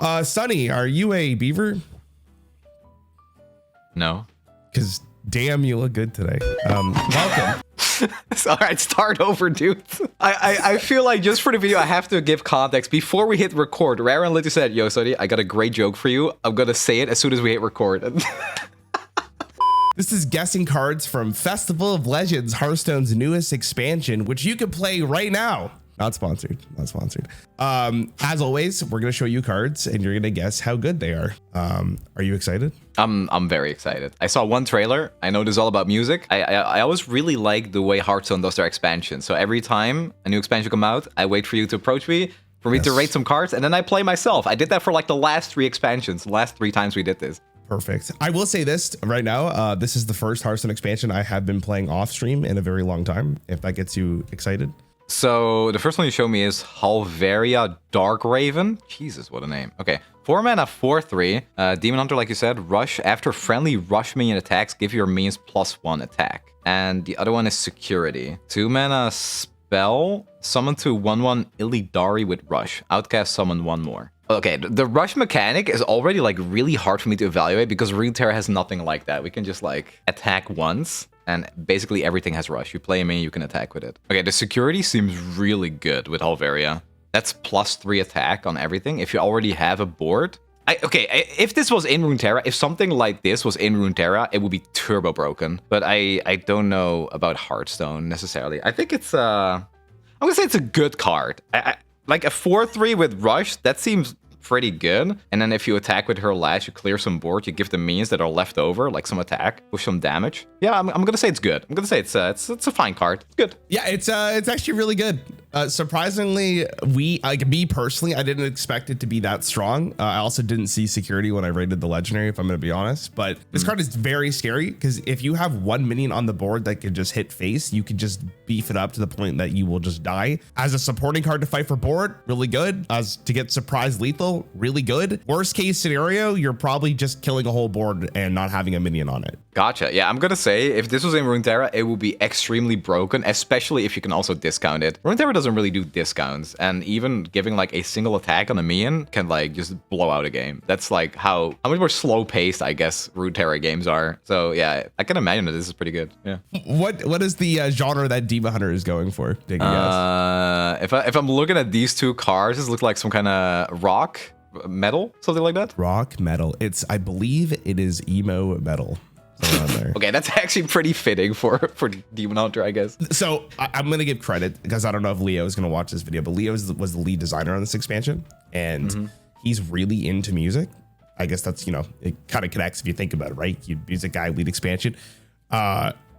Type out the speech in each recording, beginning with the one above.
Snnuy, are you a beaver? No. Because damn, you look good today. Welcome. All right, start over, dude. I feel like just for the video, I have to give context. Before we hit record, Rarran literally said, yo, Snnuy, I got a great joke for you. I'm going to say it as soon as we hit record. This is guessing cards from Fesitval of Legends, Hearthstone's newest expansion, which you can play right now. Not sponsored, not sponsored. As always, we're gonna show you cards and you're gonna guess how good they are. Are you excited? I'm very excited. I saw one trailer. I know this is all about music. I always really like the way Hearthstone does their expansion. So every time a new expansion come out, I wait for you to approach me, for me to rate some cards, and then I play myself. I did that for like the last 3 expansions, the last 3 times we did this. Perfect. I will say this right now. This is the first Hearthstone expansion I have been playing off stream in a very long time, if that gets you excited. So the first one you show me is Halveria Darkraven. Jesus, what a name. Okay, 4 mana, 4/3. Demon Hunter, like you said, rush. After friendly rush minion attacks, give your minions +1 attack. And the other one is security. 2 mana spell. Summon to 1/1 Illidari with rush. Outcast, summon 1 more. Okay, the rush mechanic is already like really hard for me to evaluate because Runeterra has nothing like that. We can just like attack once. And basically everything has rush. You play a minion, you can attack with it. Okay, the security seems really good with Halveria. That's +3 attack on everything. If you already have a board. Okay, if this was in Runeterra, if something like this was in Runeterra, it would be turbo broken. But I don't know about Hearthstone necessarily. I think it's I'm gonna say it's a good card. Like a 4/3 with rush, that seems pretty good. And then if you attack with her last, you clear some board, you give the minions that are left over, like some attack with some damage. Yeah, I'm gonna say it's good. I'm gonna say it's a fine card. It's good. Yeah, it's actually really good. Surprisingly, me personally, I didn't expect it to be that strong. I also didn't see security when I rated the legendary, if I'm gonna be honest. But this card is very scary because if you have 1 minion on the board that can just hit face, you can just beef it up to the point that you will just die. As a supporting card to fight for board, really good. As to get surprise lethal, really good. Worst case scenario, you're probably just killing a whole board and not having a minion on it. Gotcha. Yeah, I'm gonna say if this was in Runeterra, it would be extremely broken, especially if you can also discount it. Runeterra doesn't really do discounts, and even giving like a single attack on a minion can like just blow out a game. That's like how much more slow paced I guess Runeterra games are. So yeah, I can imagine that this is pretty good. Yeah. What is the genre that Demon Hunter is going for? Take a guess. If I'm looking at these 2 cards, this looks like some kind of rock, metal, something like that. Rock metal. I believe it is emo metal. There. Okay, that's actually pretty fitting for Demon Hunter, I guess. So I'm gonna give credit because I don't know if Leo is gonna watch this video, but Leo was the lead designer on this expansion, and he's really into music. I guess that's, you know, it kind of connects if you think about it, right? You music guy, lead expansion.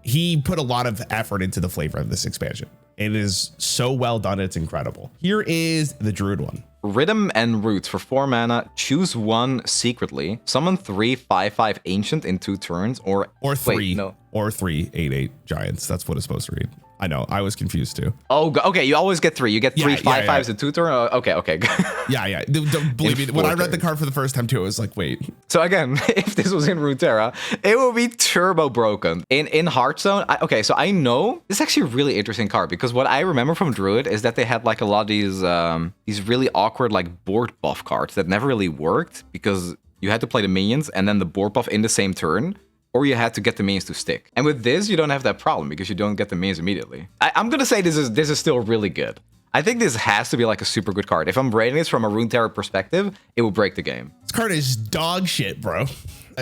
He put a lot of effort into the flavor of this expansion. It is so well done, it's incredible. Here is the Druid one. Rhythm and Roots for 4 mana. Choose 1 secretly. Summon 3 5/5 Ancient in 2 turns, or 3. Wait, no. Or 3 8/8 Giants. That's what it's supposed to read. I know. I was confused too. Oh, okay. You always get 3. You get 3 5/5s in 2 turns. Okay. yeah. Believe me, when I read the card for the first time too, I was like, wait. So again, if this was in Runeterra, it would be turbo broken. In Hearthstone, okay. So I know this is actually a really interesting card because what I remember from Druid is that they had like a lot of these really awkward like board buff cards that never really worked because you had to play the minions and then the board buff in the same turn, or you had to get the minions to stick. And with this, you don't have that problem because you don't get the minions immediately. I'm gonna say this is still really good. I think this has to be like a super good card. If I'm rating this from a Runeterra perspective, it will break the game. This card is dog shit, bro.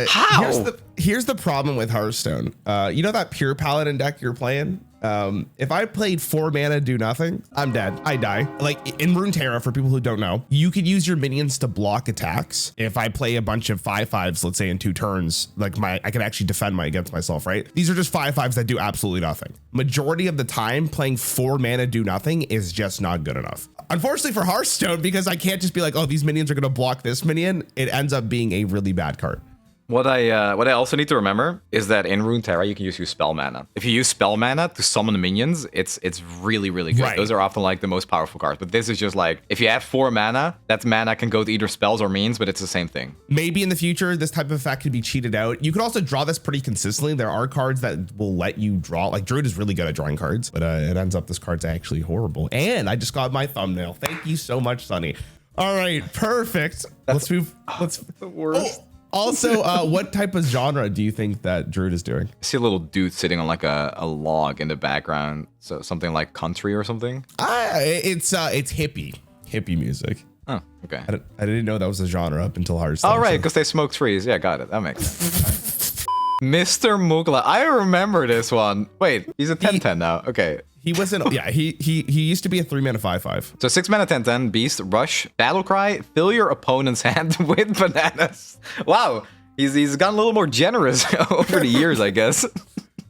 How? Here's the problem with Hearthstone. You know that pure paladin deck you're playing? If I played 4 mana, do nothing, I'm dead. I die. Like in Runeterra, for people who don't know, you could use your minions to block attacks. If I play a bunch of 5/5s, let's say in 2 turns, like I can actually defend against myself, right? These are just 5/5s that do absolutely nothing. Majority of the time, playing 4 mana do nothing is just not good enough. Unfortunately for Hearthstone, because I can't just be like, oh, these minions are gonna block this minion, it ends up being a really bad card. What I also need to remember is that in Runeterra you can use spell mana. If you use spell mana to summon minions, it's really good. Right. Those are often like the most powerful cards. But this is just like if you have 4 mana, that mana can go to either spells or minions, but it's the same thing. Maybe in the future this type of effect could be cheated out. You could also draw this pretty consistently. There are cards that will let you draw. Like Druid is really good at drawing cards, but it ends up this card's actually horrible. And I just got my thumbnail. Thank you so much, Snnuy. All right, perfect. Let's move. Let's. The worst. Oh, also, what type of genre do you think that Druid is doing? I see a little dude sitting on like a log in the background. So something like country or something. It's hippie music. Oh, okay. I didn't know that was a genre up until Hearthstone. Oh, right, because they smoke trees. Yeah, got it. That makes sense. Mr. Mukla. I remember this one. Wait, he's a 10/10 now. Okay. He wasn't. Yeah, he used to be a 3-mana 5/5. So 6 mana 10/10, Beast, Rush, Battle Cry, fill your opponent's hand with bananas. Wow, he's gotten a little more generous over the years, I guess.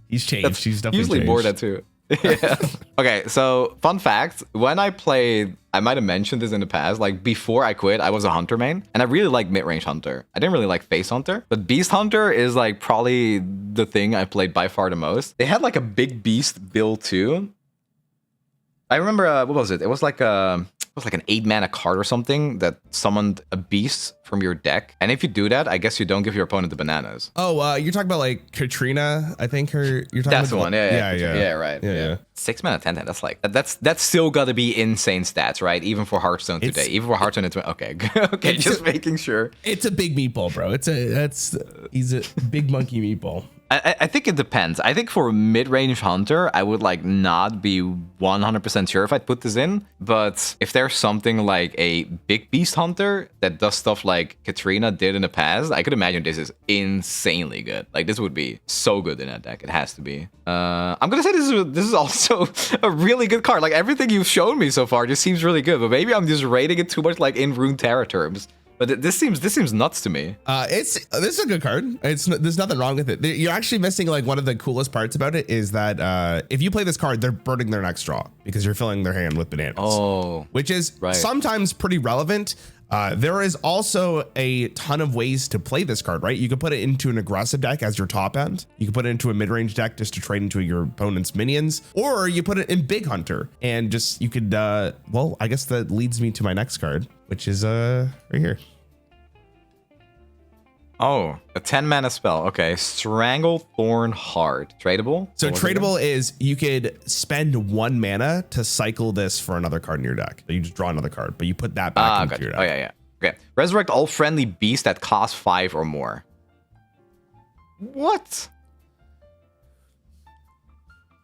He's changed. He's definitely usually changed. more than two. Yeah. Okay, so fun fact, when I played, I might have mentioned this in the past, like before I quit, I was a hunter main, and I really like mid-range hunter. I didn't really like face hunter, but beast hunter is like probably the thing I played by far the most. They had like a big beast build too. I remember, what was it? It was like an 8-mana card or something that summoned a beast from your deck. And if you do that, I guess you don't give your opponent the bananas. Oh, you're talking about like Katrina, I think you're talking That's about the one. Yeah, right. Yeah. 6 mana 10/10. That's like that's still got to be insane stats, right? Even for Hearthstone today. Even for Hearthstone, it's okay. Okay, just making sure. It's a big meatball, bro. He's a big monkey meatball. I think it depends. I think for a mid-range hunter, I would like not be 100% sure if I'd put this in. But if there's something like a big beast hunter that does stuff like Katrina did in the past, I could imagine this is insanely good. Like this would be so good in that deck. It has to be. I'm gonna say this is also a really good card. Like everything you've shown me so far just seems really good. But maybe I'm just rating it too much like in Runeterra terms. But this seems nuts to me. This is a good card. There's nothing wrong with it. You're actually missing like one of the coolest parts about it is that if you play this card, they're burning their next draw because you're filling their hand with bananas. Oh, which is sometimes pretty relevant. There is also a ton of ways to play this card, right? You could put it into an aggressive deck as your top end. You could put it into a mid-range deck just to trade into your opponent's minions, or you put it in Big Hunter and just you could. Well, I guess that leads me to my next card, which is right here. Oh, a 10 mana spell. Okay, Stranglethorn Heart. Tradable? So tradable is you could spend 1 mana to cycle this for another card in your deck. So you just draw another card, but you put that back into your deck. Oh, yeah. Okay. Resurrect all friendly beasts that cost 5 or more. What?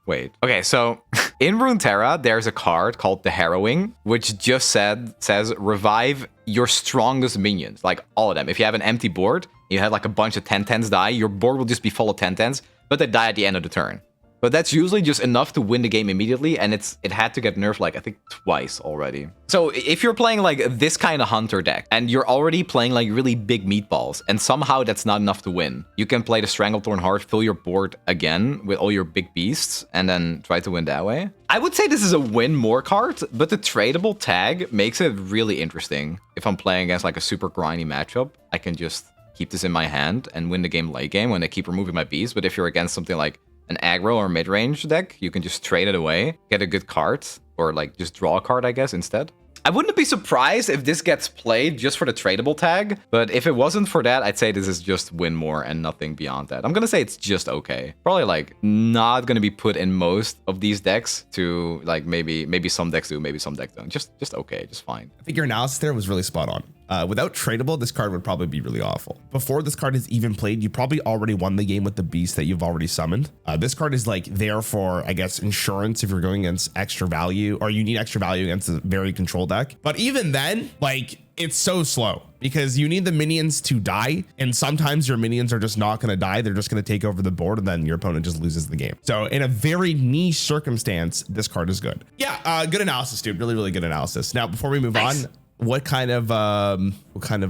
Wait. Okay, so in Runeterra, there's a card called the Harrowing, which just says revive your strongest minions, like all of them. If you have an empty board, you have like a bunch of 10/10s die, your board will just be full of 10/10s, but they die at the end of the turn. But that's usually just enough to win the game immediately, and it had to get nerfed like I think twice already. So if you're playing like this kind of hunter deck, and you're already playing like really big meatballs, and somehow that's not enough to win, you can play the Stranglethorn Heart, fill your board again with all your big beasts, and then try to win that way. I would say this is a win more card, but the tradable tag makes it really interesting. If I'm playing against like a super grindy matchup, I can just keep this in my hand and win the game late game when they keep removing my beasts. But if you're against something like an aggro or mid-range deck, you can just trade it away, get a good card, or like just draw a card, I guess, instead. I wouldn't be surprised if this gets played just for the tradable tag, but if it wasn't for that, I'd say this is just win more and nothing beyond that. I'm gonna say it's just okay. Probably like not gonna be put in most of these decks to like maybe some decks do, maybe some decks don't. Just okay, just fine. I think your analysis there was really spot on. Without tradable, this card would probably be really awful. Before this card is even played, you probably already won the game with the beast that you've already summoned. This card is like there for, I guess, insurance if you're going against extra value, or you need extra value against a very controlled deck. But even then, like, it's so slow because you need the minions to die, and sometimes your minions are just not going to die. They're just going to take over the board, and then your opponent just loses the game. So in a very niche circumstance, this card is good. Yeah, good analysis, dude. Really, really good analysis. Now, before we move on, what kind of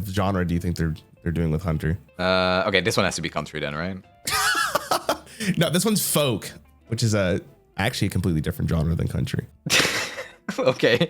genre do you think they're doing with Hunter? Okay, this one has to be country then, right? No, this one's folk, which is actually a completely different genre than country. Okay.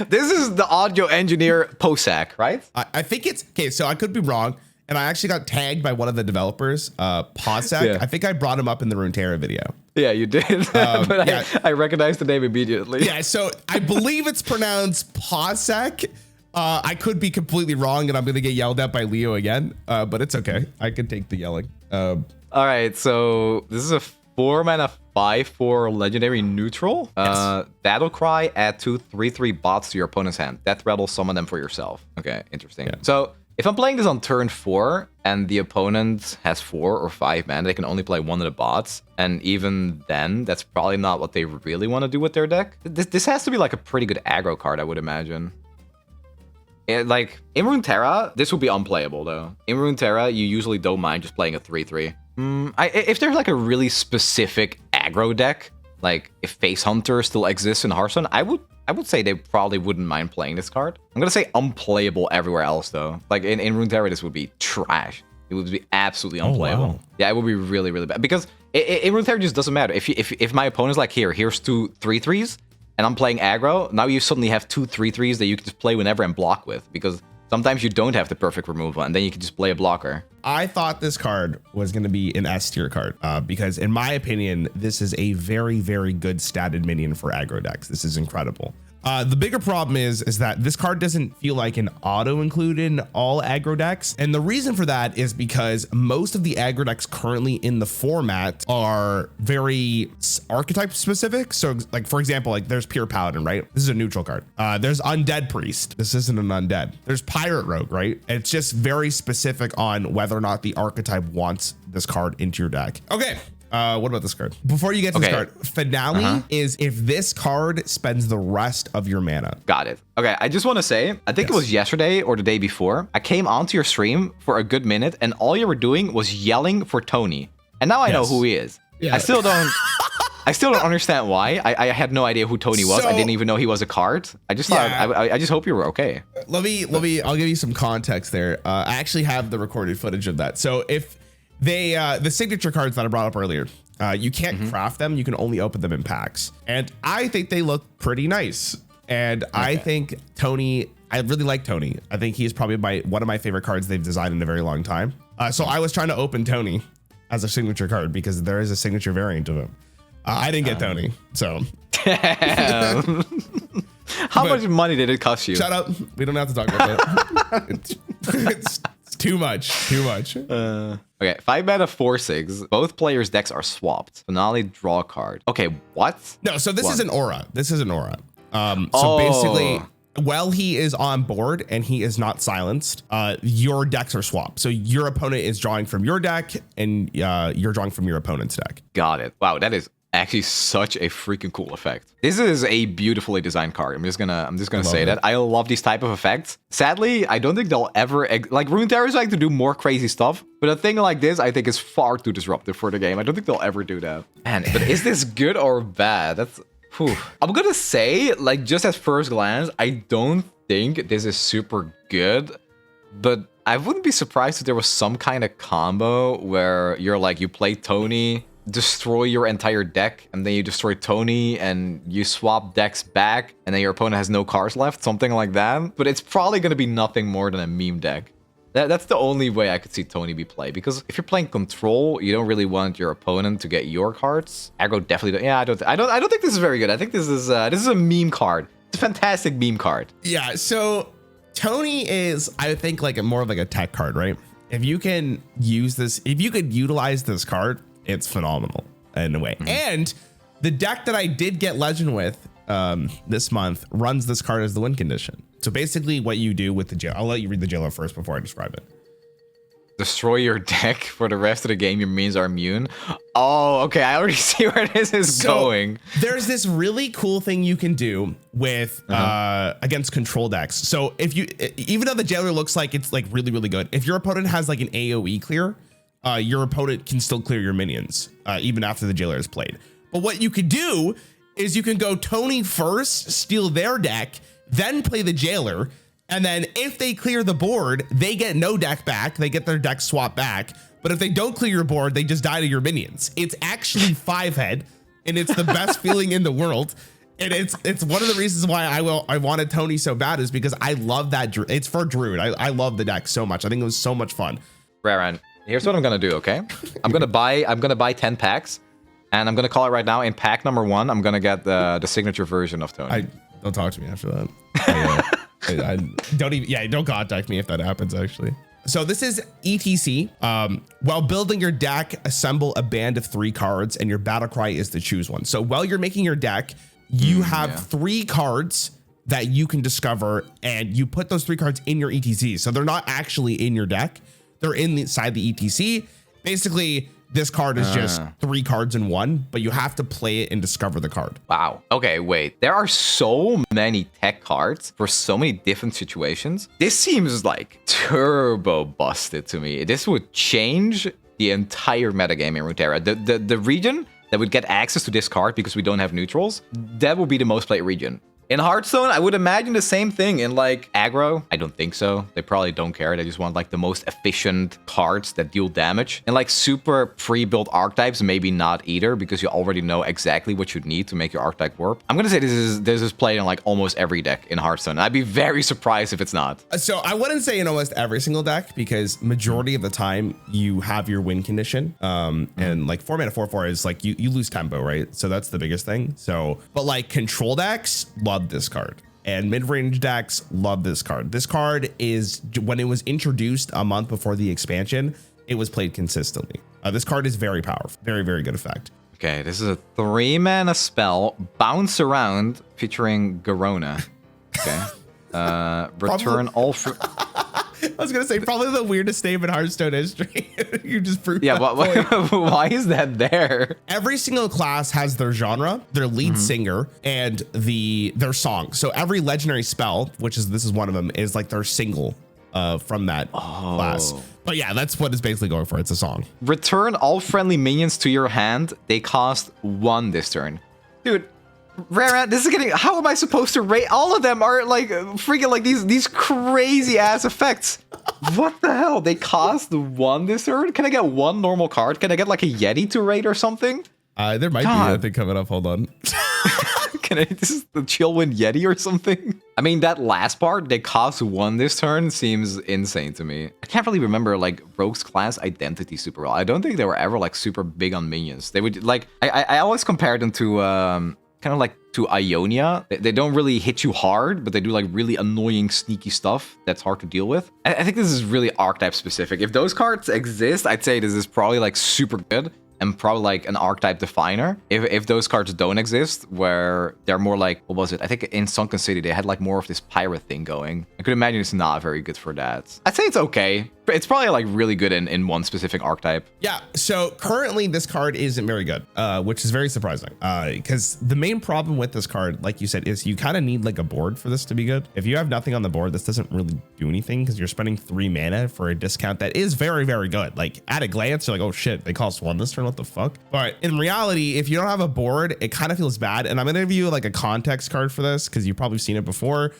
This is the audio engineer Pozzik, right? I think it's okay. So I could be wrong, and I actually got tagged by one of the developers, Pozzik. Yeah. I think I brought him up in the Runeterra video. Yeah, you did. But yeah. I recognized the name immediately. Yeah, so I believe it's pronounced Pozzik. I could be completely wrong, and I'm gonna get yelled at by Leo again. But it's okay. I can take the yelling. All right, so this is a 4 mana 5/4 legendary neutral. Yes. Battle Cry, add 2 3/3 bots to your opponent's hand. Death Rattle, summon them for yourself. Okay, interesting. Yeah. So if I'm playing this on turn 4 and the opponent has 4 or 5 mana, they can only play one of the bots. And even then, that's probably not what they really want to do with their deck. This has to be like a pretty good aggro card, I would imagine. Like, in Runeterra, this would be unplayable, though. In Runeterra, you usually don't mind just playing a 3/3. If there's like a really specific aggro deck, like if Face Hunter still exists in Hearthstone, I would say they probably wouldn't mind playing this card. I'm gonna say unplayable everywhere else, though. Like in Runeterra, this would be trash. It would be absolutely unplayable. Wow. Yeah, it would be really, really bad. Because in Runeterra, it just doesn't matter. If my opponent's like, here's 2 3/3s, and I'm playing aggro, now you suddenly have 2 3/3s that you can just play whenever and block with. Because sometimes you don't have the perfect removal, and then you can just play a blocker. I thought this card was going to be an S tier card because, in my opinion, this is a very, very good statted minion for aggro decks. This is incredible. The bigger problem is that this card doesn't feel like an auto included in all aggro decks. And the reason for that is because most of the aggro decks currently in the format are very archetype specific. So like, for example, like there's Pure Paladin, right? This is a neutral card. There's Undead Priest. This isn't an undead. There's Pirate Rogue, right? It's just very specific on whether or not the archetype wants this card into your deck. Okay. What about this card? Before you get to this card, Finale is if this card spends the rest of your mana. Got it. Okay, I just want to say, I think it was yesterday or the day before, I came onto your stream for a good minute and all you were doing was yelling for Tony. And now I know who he is. Yeah. I still don't understand why. I had no idea who Tony was. I didn't even know he was a card. I just thought, I just hope you were okay. I'll give you some context there. I actually have the recorded footage of that. So if the signature cards that I brought up earlier, you can't craft them. You can only open them in packs. And I think they look pretty nice. And I think Tony, I really like Tony. I think he's probably one of my favorite cards they've designed in a very long time. So I was trying to open Tony as a signature card because there is a signature variant of him. I didn't get Tony, so. How much money did it cost you? Shut up. We don't have to talk about that. It's too much. Okay, 5 mana 4/6. Both players' decks are swapped. Finale, draw a card. Okay, what? No, so this is an aura. So basically, while he is on board and he is not silenced, your decks are swapped. So your opponent is drawing from your deck and you're drawing from your opponent's deck. Got it. Wow, that is actually such a freaking cool effect. This is a beautifully designed card. I'm just gonna say that. I love these type of effects. Sadly, I don't think they'll ever like Runeterra like to do more crazy stuff, but a thing like this I think is far too disruptive for the game. I don't think they'll ever do that. Man, but is this good or bad? That's I'm gonna say, like, just at first glance, I don't think this is super good, but I wouldn't be surprised if there was some kind of combo where you're like, you play Tony, destroy your entire deck, and then you destroy Tony, and you swap decks back, and then your opponent has no cards left, something like that. But it's probably gonna be nothing more than a meme deck. That's the only way I could see Tony be played, because if you're playing control, you don't really want your opponent to get your cards. Aggro definitely don't. Yeah, I don't think this is very good. I think this is a meme card. It's a fantastic meme card. Yeah. So Tony is, I think, like more of like a tech card, right? If you can use this, if you could utilize this card, it's phenomenal in a way. And the deck that I did get Legend with this month runs this card as the win condition. So basically what you do with the jail, I'll let you read the jailer first before I describe it. Destroy your deck for the rest of the game. Your minions are immune. Oh, okay. I already see where this is going. There's this really cool thing you can do with against control decks. So if you, even though the jailer looks like it's like really, really good, if your opponent has like an AoE clear, your opponent can still clear your minions even after the jailer is played. But what you could do is you can go Tony first, steal their deck, then play the jailer, and then if they clear the board, they get no deck back. They get their deck swapped back. But if they don't clear your board, they just die to your minions. It's actually 5-head, and it's the best feeling in the world. And it's one of the reasons why I wanted Tony so bad is because I love that. It's for Druid. I love the deck so much. I think it was so much fun. Rarran, here's what I'm gonna do. Okay, I'm gonna buy 10 packs, and I'm gonna call it right now. In pack number 1, I'm gonna get the signature version of Tony. Don't talk to me after that. I don't even. Yeah, don't contact me if that happens. Actually. So this is E.T.C. While building your deck, assemble a band of 3 cards, and your battle cry is to choose one. So while you're making your deck, you have 3 cards that you can discover, and you put those 3 cards in your E.T.C. So they're not actually in your deck. They're inside the E.T.C. Basically, this card is just 3 cards in one, but you have to play it and discover the card. Wow. Okay, wait. There are so many tech cards for so many different situations. This seems like turbo busted to me. This would change the entire metagame in Runeterra. The region that would get access to this card because we don't have neutrals, that would be the most played region. In Hearthstone, I would imagine the same thing. In like aggro, I don't think so. They probably don't care. They just want like the most efficient cards that deal damage. And like super pre-built archetypes, maybe not either, because you already know exactly what you need to make your archetype work. I'm gonna say this is played in like almost every deck in Hearthstone. I'd be very surprised if it's not. So I wouldn't say in almost every single deck, because majority of the time you have your win condition. And like 4 mana 4/4 is like you lose tempo, right? So that's the biggest thing. So, but like control decks love this card, and mid-range decks love this card. This card is, when it was introduced a month before the expansion, it was played consistently. This card is very powerful, very, very good effect. Okay, this is a 3 mana spell, bounce around, featuring Garona. Okay. Return all I was gonna say probably the weirdest name in Hearthstone history. You just proved why is that there? Every single class has their genre, their lead singer, and their song. So every legendary spell, this is one of them, is like their single from that class. But yeah, that's what it's basically going for. It's a song. Return all friendly minions to your hand. They cost 1 this turn. Dude, Rarran, this is getting, how am I supposed to rate? All of them are like freaking like these crazy ass effects. What the hell? They cost 1 this turn? Can I get 1 normal card? Can I get like a Yeti to rate or something? There might be a thing coming up. Hold on. This is the Chillwind Yeti or something? I mean, that last part, they cost 1 this turn, seems insane to me. I can't really remember like Rogue's class identity super well. I don't think they were ever like super big on minions. They would like, I always compare them to kind of like to Ionia. They don't really hit you hard, but they do like really annoying, sneaky stuff that's hard to deal with. I think this is really archetype specific. If those cards exist, I'd say this is probably like super good and probably like an archetype definer. If those cards don't exist, where they're more like, what was it? I think in Sunken City, they had like more of this pirate thing going. I could imagine it's not very good for that. I'd say it's okay. It's probably like really good in one specific archetype. Yeah, so currently this card isn't very good, which is very surprising, because the main problem with this card, like you said, is you kind of need like a board for this to be good. If you have nothing on the board, this doesn't really do anything, because you're spending 3 mana for a discount that is very, very good. Like at a glance, you're like, oh shit, they cost 1 this turn, what the fuck? But in reality, if you don't have a board, it kind of feels bad. And I'm gonna give you like a context card for this, because you've probably seen it before.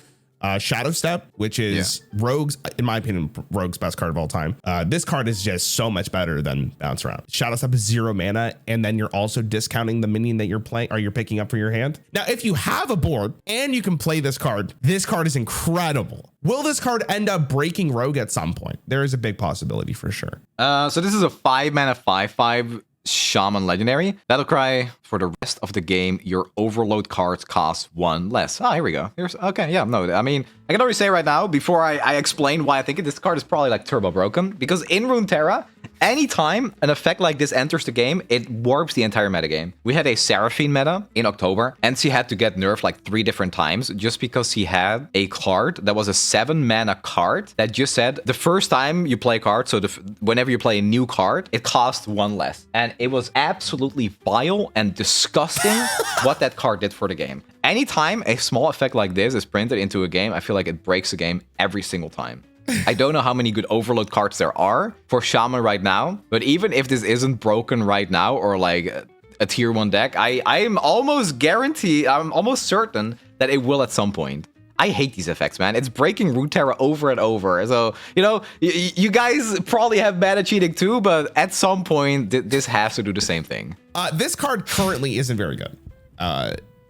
Shadow Step, which is Rogue's, in my opinion, Rogue's best card of all time. This card is just so much better than Bounce Around. Shadow Step is 0 mana, and then you're also discounting the minion that you're playing, or you're picking up for your hand. Now, if you have a board and you can play this card is incredible. Will this card end up breaking Rogue at some point? There is a big possibility for sure. So this is a 5 mana 5/5 Shaman Legendary. Battlecry, for the rest of the game, your overload cards cost 1 less. Oh, here we go. Okay, yeah, no, I mean, I can already say right now, before I explain why I think this card is probably like turbo broken, because in Runeterra, anytime an effect like this enters the game, it warps the entire metagame. We had a Seraphine meta in October, and she had to get nerfed like 3 different times just because he had a card that was a 7 mana card that just said the first time you play a card, so whenever you play a new card, it costs 1 less. And it was absolutely vile and disgusting what that card did for the game. Anytime a small effect like this is printed into a game, I feel like it breaks the game every single time. I don't know how many good overload cards there are for Shaman right now, but even if this isn't broken right now, or like a tier 1 deck, I'm almost certain that it will at some point. I hate these effects, man. It's breaking Runeterra over and over. So, you know, you guys probably have mana cheating too, but at some point, this has to do the same thing. This card currently isn't very good.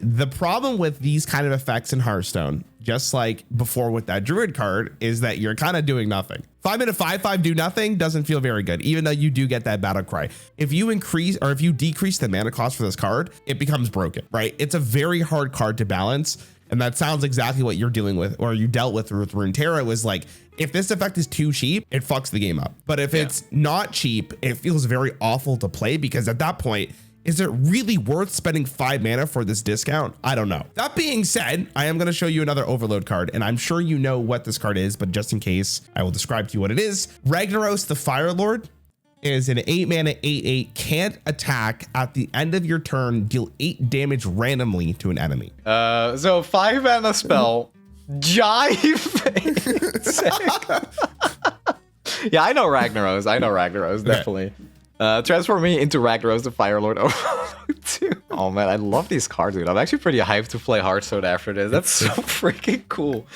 The problem with these kind of effects in Hearthstone, just like before with that Druid card, is that you're kind of doing nothing. 5 mana 5/5 do nothing doesn't feel very good, even though you do get that battle cry. If you increase, or if you decrease the mana cost for this card, it becomes broken, right? It's a very hard card to balance. And that sounds exactly what you're dealing with, or you dealt with Runeterra. Was like, if this effect is too cheap, it fucks the game up. But if it's not cheap, it feels very awful to play, because at that point, is it really worth spending 5 mana for this discount? I don't know. That being said, I am going to show you another overload card, and I'm sure you know what this card is, but just in case, I will describe to you what it is. Ragnaros the Fire Lord is an 8 mana 8/8, can't attack. At the end of your turn, deal 8 damage randomly to an enemy. So 5 mana spell, Jive. Yeah, I know Ragnaros, definitely. Transform me into Ragnaros the Fire Lord Overload 2. Oh man, I love these cards, dude. I'm actually pretty hyped to play Hearthstone after this. That's so freaking cool.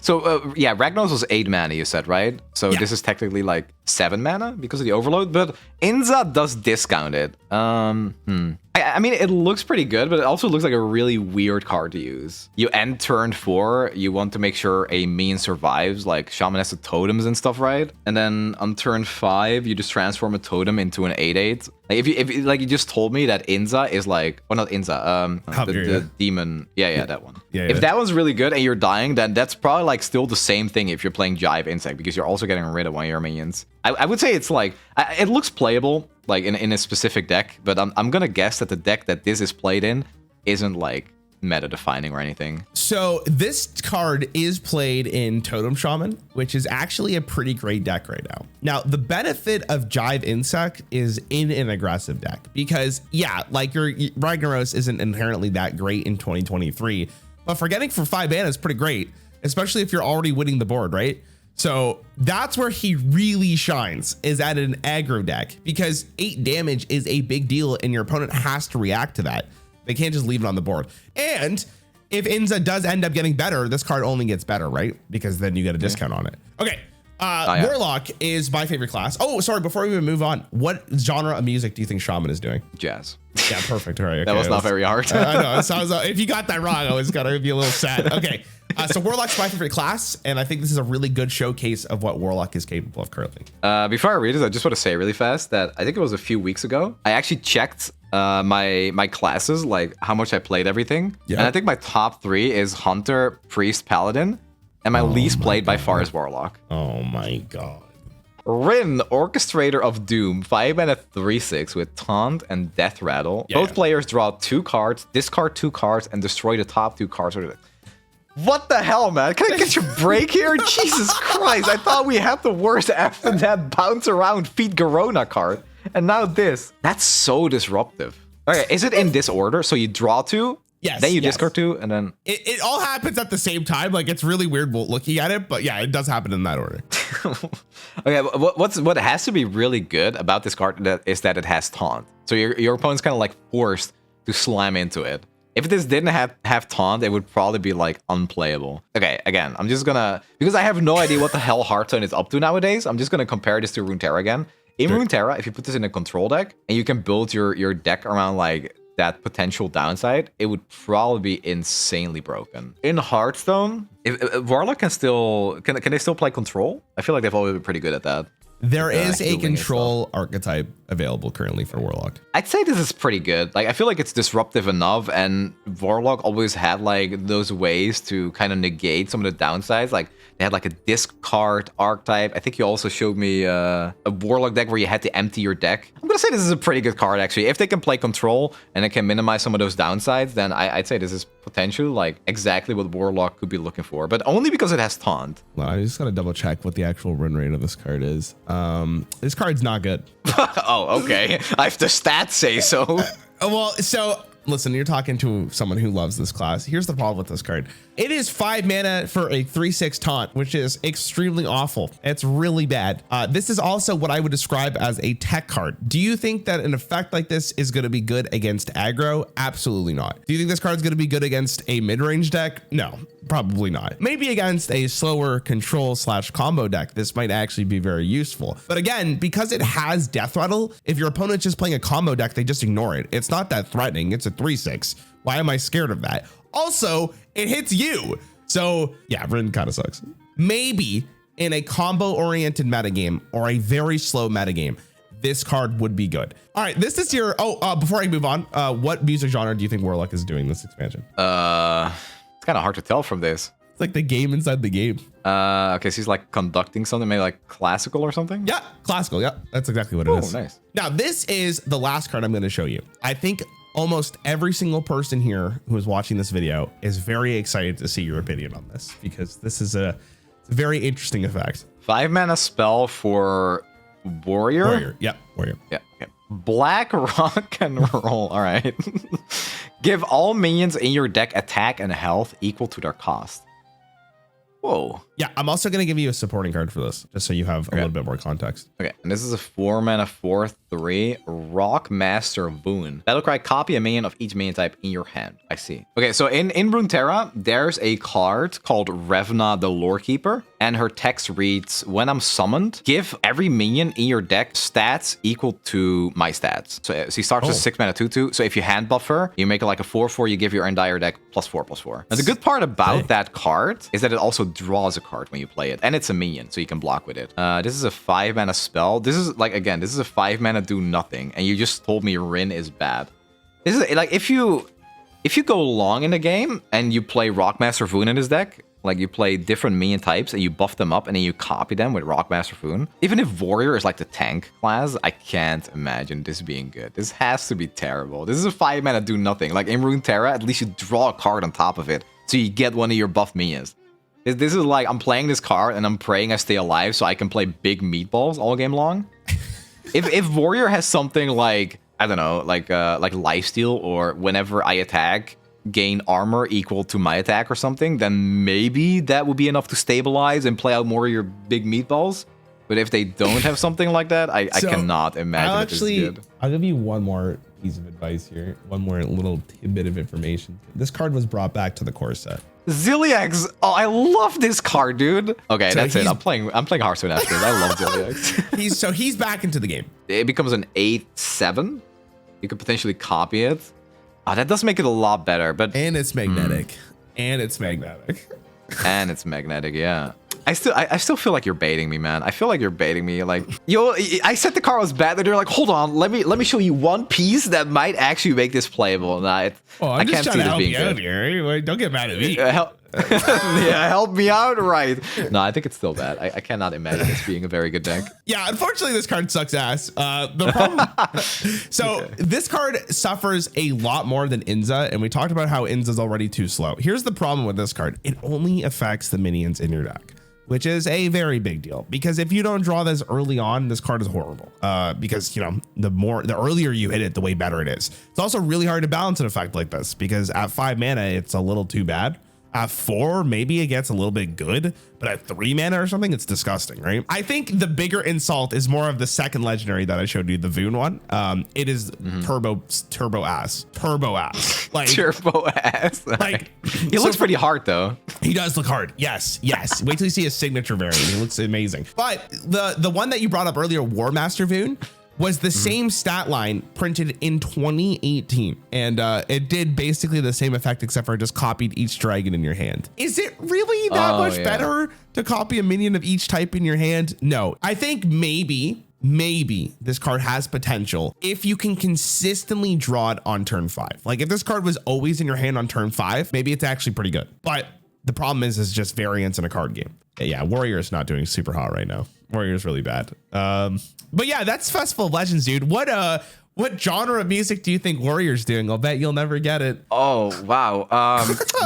So yeah, Ragnaros was 8 mana, you said, right? So this is technically like 7 mana because of the overload, but Inzah does discount it. I mean, it looks pretty good, but it also looks like a really weird card to use. You end turn 4, you want to make sure a minion survives, like Shaman has the totems and stuff, right? And then on turn 5, you just transform a totem into an 8/8. Like if like you just told me that Inzah is like, well, not Inzah, the demon. Yeah, that one. If that one's really good and you're dying, then that's probably like still the same thing if you're playing Jive Insect, because you're also getting rid of one of your minions. I would say it's like, it looks playable, like in a specific deck, but I'm gonna guess that the deck that this is played in isn't like meta defining or anything. So this card is played in Totem Shaman, which is actually a pretty great deck right now. Now, the benefit of Jive Insect is in an aggressive deck, because yeah, like your Ragnaros isn't inherently that great in 2023, but for getting for 5 mana is pretty great, especially if you're already winning the board, right? So that's where he really shines, is at an aggro deck, because 8 damage is a big deal and your opponent has to react to that. They can't just leave it on the board. And if Inzah does end up getting better, this card only gets better, right? Because then you get a discount on it. Okay. Warlock is my favorite class. Oh, sorry. Before we even move on, what genre of music do you think Shaman is doing? Jazz. Yeah, perfect. All right. Okay. That was not very hard. I know. So if you got that wrong, I was gonna be a little sad. Okay. So Warlock's my favorite class, and I think this is a really good showcase of what Warlock is capable of currently. Before I read this, I just want to say really fast that I think it was a few weeks ago, I actually checked my classes, like how much I played everything. Yeah. And I think my top 3 is Hunter, Priest, Paladin, and my least played by far is Warlock. Oh my god. Rin, Orchestrator of Doom, 5 mana 3/6 with Taunt and Death Rattle. Yeah. Both players draw 2 cards, discard 2 cards, and destroy the top 2 cards. What the hell, man? Can I get your break here? Jesus Christ, I thought we had the worst after that bounce around feed Garona card. And now this. That's so disruptive. Okay, is it in this order? So you draw 2, yes, then you discard 2, and then... It all happens at the same time. Like, it's really weird looking at it, but yeah, it does happen in that order. Okay, what has to be really good about this card is that it has Taunt. So your opponent's kind of like forced to slam into it. If this didn't have Taunt, it would probably be like unplayable. Okay, again, I'm just gonna, because I have no idea what the hell Hearthstone is up to nowadays, I'm just gonna compare this to Runeterra again. In Runeterra, if you put this in a control deck and you can build your deck around like that potential downside, it would probably be insanely broken. In Hearthstone, if Warlock can they still play control? I feel like they've always been pretty good at that. There is a control archetype available currently for Warlock. I'd say this is pretty good. Like, I feel like it's disruptive enough, and Warlock always had like those ways to kind of negate some of the downsides. Like, they had like a discard archetype. I think you also showed me a Warlock deck where you had to empty your deck. I'm gonna say this is a pretty good card, actually. If they can play control and it can minimize some of those downsides, then I'd say this is potentially like exactly what Warlock could be looking for, but only because it has Taunt. Well, I just gotta double check what the actual run rate of this card is. This card's not good. Oh, okay. If the stats say so. Well, so listen, you're talking to someone who loves this class. Here's the problem with this card. It is 5 mana for a 3/6 taunt, which is extremely awful. It's really bad. This is also what I would describe as a tech card. Do you think that an effect like this is going to be good against aggro? Absolutely not. Do you think this card is going to be good against a mid-range deck? No, probably not. Maybe against a slower control / combo deck, this might actually be very useful. But again, because it has Death Rattle, if your opponent's just playing a combo deck, they just ignore it. It's not that threatening. It's a 3/6. Why am I scared of that? Also, it hits you. So yeah, Rin kind of sucks. Maybe in a combo-oriented metagame or a very slow metagame, this card would be good. All right, this is your, before I move on, what music genre do you think Warlock is doing this expansion? It's kind of hard to tell from this. It's like the game inside the game. Okay, so he's like conducting something, maybe like classical or something? Yeah, classical. Yeah, that's exactly what it is. Oh, nice. Now, this is the last card I'm going to show you. I think almost every single person here who is watching this video is very excited to see your opinion on this, because this is a very interesting effect. 5 mana spell for warrior? Warrior. Yep, warrior. Yeah. Okay. Blackrock and roll. All right. Give all minions in your deck attack and health equal to their cost. Whoa. Yeah, I'm also going to give you a supporting card for this, just so you have a little bit more context. Okay, and this is a 4 mana 4/3 Rock Master Boon. Battlecry, copy a minion of each minion type in your hand. I see. Okay, so in Runeterra, there's a card called Revna the Lorekeeper, and her text reads, when I'm summoned, give every minion in your deck stats equal to my stats. So she starts with 6 mana 2/2. So if you hand buff her, you make it like a 4/4, you give your entire deck +4/+4. Now the good part about that card is that it also draws a card when you play it, and it's a minion, so you can block with it. This is a 5 mana spell. This is like, again, this is a 5 mana do nothing, and you just told me Rin is bad. This is like, if you go long in the game and you play Rockmaster Foon in this deck, like you play different minion types and you buff them up and then you copy them with Rockmaster Foon. Even if Warrior is like the tank class, I can't imagine this being good. This has to be terrible. This is a 5 mana do nothing. Like in Runeterra, at least you draw a card on top of it, so you get one of your buff minions. This is like, I'm playing this card and I'm praying I stay alive so I can play big meatballs all game long. If Warrior has something like, I don't know, like lifesteal, or whenever I attack, gain armor equal to my attack or something, then maybe that would be enough to stabilize and play out more of your big meatballs. But if they don't have something like that, I cannot imagine it is good. I'll give you one more piece of advice here. One more little tidbit of information. This card was brought back to the core set. Zilliax. Oh, I love this card, dude. Okay, so that's it. I'm playing Hearthstone after this. I love Zilliax. He's back into the game. It becomes an 8/7. You could potentially copy it. Oh, that does make it a lot better, but and it's magnetic. And it's magnetic. And it's magnetic, yeah. I still feel like you're baiting me, man. I feel like you're baiting me. Like, yo, I said the card was bad, and you're like, hold on, let me show you one piece that might actually make this playable. Nah, I can't see this being good. Here. Don't get mad at me. Yeah, help me out, right? No, I think it's still bad. I cannot imagine this being a very good deck. Yeah, unfortunately, this card sucks ass. The problem. This card suffers a lot more than Inzah, and we talked about how Inzah's already too slow. Here's the problem with this card: it only affects the minions in your deck, which is a very big deal, because if you don't draw this early on, this card is horrible. Because, you know, the earlier you hit it, the way better it is. It's also really hard to balance an effect like this, because at 5 mana, it's a little too bad. At 4, maybe it gets a little bit good, but at 3 mana or something, it's disgusting, right? I think the bigger insult is more of the second legendary that I showed you, the Voon one. It is turbo ass. Like turbo ass. Like he looks pretty hard though. He does look hard. Yes. Wait till you see his signature variant. He looks amazing. But the one that you brought up earlier, War Master Voon, was the same stat line printed in 2018. And it did basically the same effect, except for it just copied each dragon in your hand. Is it really that much better to copy a minion of each type in your hand? No, I think maybe this card has potential if you can consistently draw it on turn 5. Like if this card was always in your hand on turn 5, maybe it's actually pretty good. But the problem is just variance in a card game. Yeah, Warrior is not doing super hot right now. Warrior is really bad. But yeah, that's Festival of Legends, dude. What genre of music do you think Warrior's doing? I'll bet you'll never get it. Oh wow,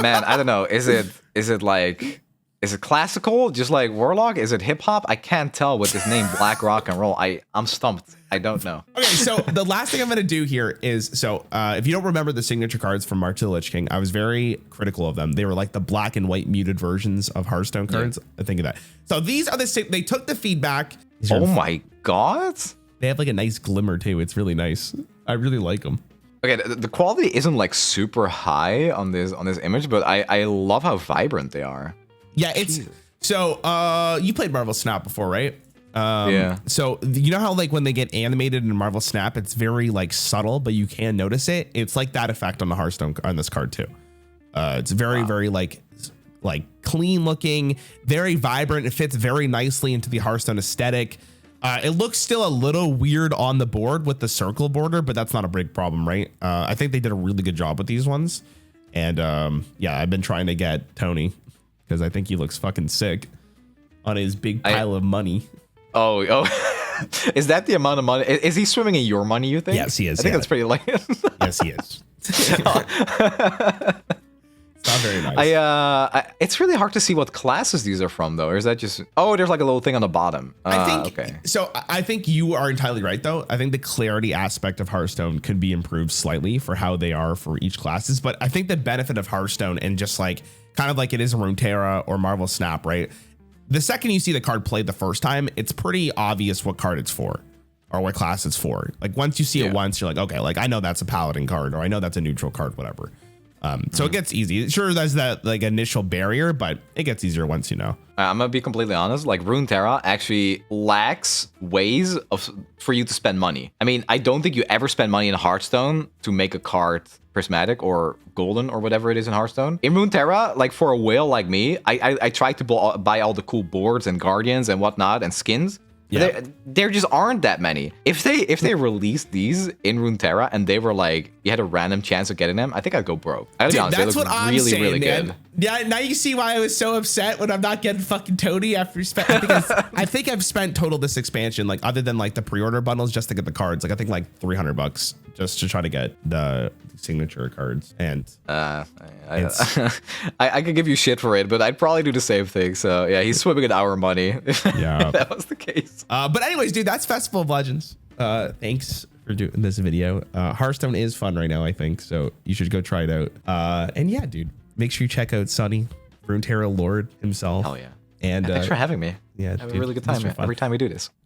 man, I don't know. Is it classical, just like Warlock? Is it hip hop? I can't tell with this name, Black Rock and Roll. I'm stumped. I don't know. Okay, so the last thing I'm gonna do here is, if you don't remember the signature cards from March of the Lich King, I was very critical of them. They were like the black and white muted versions of Hearthstone cards. I think of that. So these are the same. They took the feedback. Oh my god. They have like a nice glimmer too. It's really nice. I really like them. Okay, the quality isn't like super high on this image, but I love how vibrant they are. Yeah, it's so you played Marvel Snap before, right? Yeah. So you know how like when they get animated in Marvel Snap, it's very like subtle, but you can notice it. It's like that effect on the Hearthstone on this card too. It's very like clean looking, very vibrant. It fits very nicely into the Hearthstone aesthetic. It looks still a little weird on the board with the circle border, but that's not a big problem, right? I think they did a really good job with these ones. And yeah, I've been trying to get Tony because I think he looks fucking sick on his big pile of money. Oh. Is that the amount of money? Is he swimming in your money, you think? Yes, he is. I think that's pretty late. Yes, he is. It's not very nice. It's really hard to see what classes these are from, though. Or is that just... Oh, there's like a little thing on the bottom. I think... Okay. So I think you are entirely right, though. I think the clarity aspect of Hearthstone could be improved slightly for how they are for each classes. But I think the benefit of Hearthstone and just like kind of like it is in Runeterra or Marvel Snap, right? The second you see the card played the first time, it's pretty obvious what card it's for or what class it's for. Like once you see it once, you're like, okay, like I know that's a paladin card or I know that's a neutral card, whatever. So it gets easy. Sure, there's that like initial barrier, but it gets easier once you know. I'm gonna be completely honest. Like Runeterra actually lacks ways for you to spend money. I mean, I don't think you ever spend money in Hearthstone to make a card prismatic or golden or whatever it is in Hearthstone. In Runeterra, like for a whale like me, I tried to buy all the cool boards and guardians and whatnot and skins. Yeah. There just aren't that many. If they released these in Runeterra and they were like, you had a random chance of getting them, I think I'd go broke. Dude, that's what I'm saying, really man. Good. Yeah, now you see why I was so upset when I'm not getting fucking Tony after spent. I think I've spent total this expansion, like other than like the pre-order bundles, just to get the cards. Like I think like $300 just to try to get the signature cards. And I could give you shit for it, but I'd probably do the same thing. So yeah, he's swimming in our money. Yeah, if that was the case. But anyways, dude, that's Festival of Legends. Thanks for doing this video. Hearthstone is fun right now, I think, so you should go try it out. And yeah, dude, make sure you check out Snnuy, Runeterra Lord himself. Hell yeah. And thanks for having me. Yeah, have a really good time every time we do this.